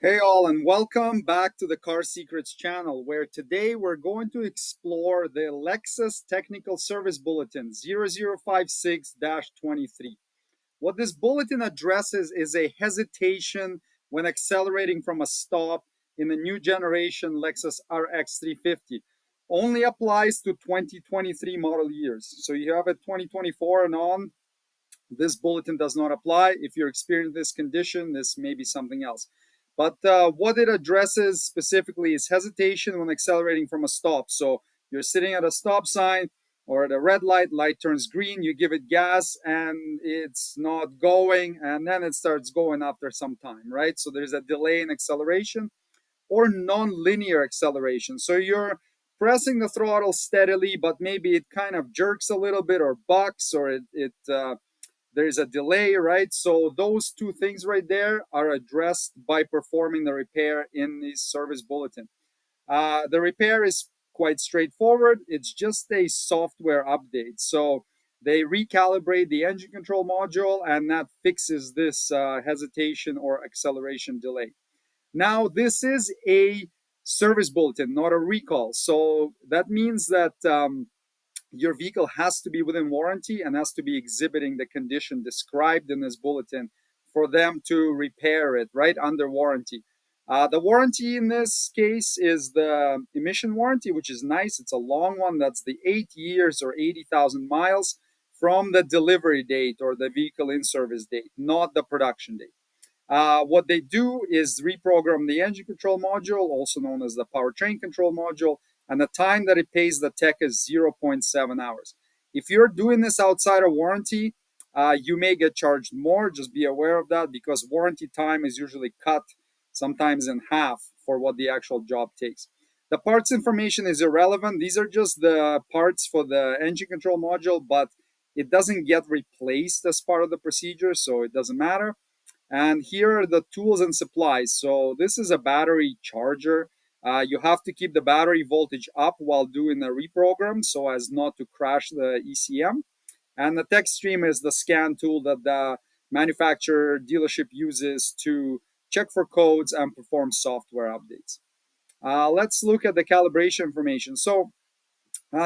Hey all, and welcome back to the Car Secrets channel, where today we're going to explore the Lexus Technical Service Bulletin 0056-23. What this bulletin addresses is a hesitation when accelerating from a stop in the new generation Lexus RX350. Only applies to 2023 model years. So you have a 2024 and on, this bulletin does not apply. If you're experiencing this condition, this may be something else. But what it addresses specifically is hesitation when accelerating from a stop. So you're sitting at a stop sign or at a red light, light turns green, you give it gas and it's not going, and then it starts going after some time, right? So there's a delay in acceleration or non-linear acceleration. So you're pressing the throttle steadily, but maybe it kind of jerks a little bit or bucks, or it there's a delay, right? So those two things right there are addressed by performing the repair in the service bulletin. The repair is quite straightforward. It's just a software update. So they recalibrate the engine control module, and that fixes this hesitation or acceleration delay. Now, this is a service bulletin, not a recall. So that means that your vehicle has to be within warranty and has to be exhibiting the condition described in this bulletin for them to repair it right under warranty. The warranty in this case is the emission warranty, which is nice. It's a long one. That's the 8 years or 80,000 miles from the delivery date or the vehicle in service date, not the production date. What they do is reprogram the engine control module, also known as the powertrain control module, and the time that it pays the tech is zero point 0.7 hours. If you're doing this outside of warranty, you may get charged more. Just be aware of that because warranty time is usually cut sometimes in half for what the actual job takes. The parts information is irrelevant. These are just the parts for the engine control module, but it doesn't get replaced as part of the procedure, so it doesn't matter. And here are the tools and supplies. So this is a battery charger. You have to keep the battery voltage up while doing the reprogram so as not to crash the ECM. And the tech stream is the scan tool that the manufacturer dealership uses to check for codes and perform software updates. Let's look at the calibration information. So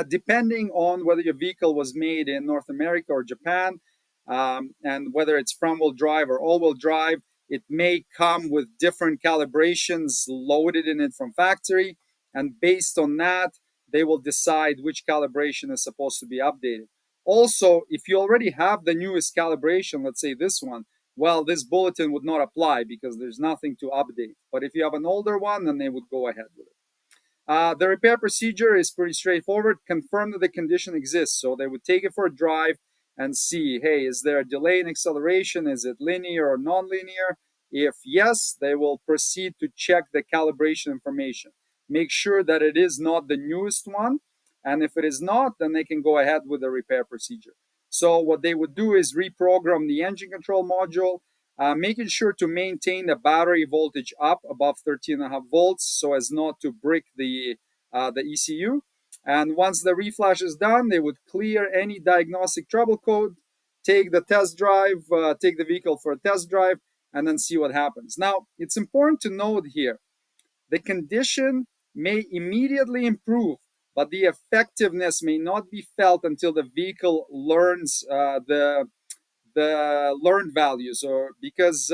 depending on whether your vehicle was made in North America or Japan, and whether it's front-wheel drive or all-wheel drive, it may come with different calibrations loaded in it from factory, and based on that, they will decide which calibration is supposed to be updated. Also, if you already have the newest calibration, let's say this one, well, this bulletin would not apply because there's nothing to update. But if you have an older one, then they would go ahead with it. The repair procedure is pretty straightforward. Confirm that the condition exists. So they would take it for a drive and see, hey, is there a delay in acceleration? Is it linear or non-linear? If yes, they will proceed to check the calibration information. Make sure that it is not the newest one. And if it is not, then they can go ahead with the repair procedure. So what they would do is reprogram the engine control module, making sure to maintain the battery voltage up above 13.5 volts so as not to brick the ECU. And once the reflash is done, they would clear any diagnostic trouble code, take the test drive, take the vehicle for a test drive, and then see what happens. Now, it's important to note here, the condition may immediately improve, but the effectiveness may not be felt until the vehicle learns the learned values, or because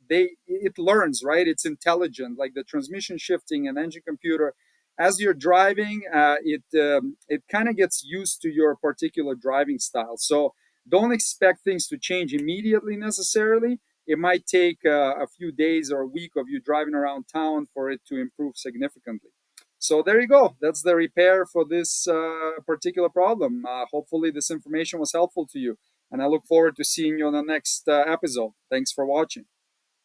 it learns, right? It's intelligent, like the transmission shifting and engine computer. As you're driving, it kind of gets used to your particular driving style. So don't expect things to change immediately necessarily. It might take a few days or a week of you driving around town for it to improve significantly. So there you go. That's the repair for this particular problem. Hopefully this information was helpful to you, and I look forward to seeing you on the next episode. Thanks for watching.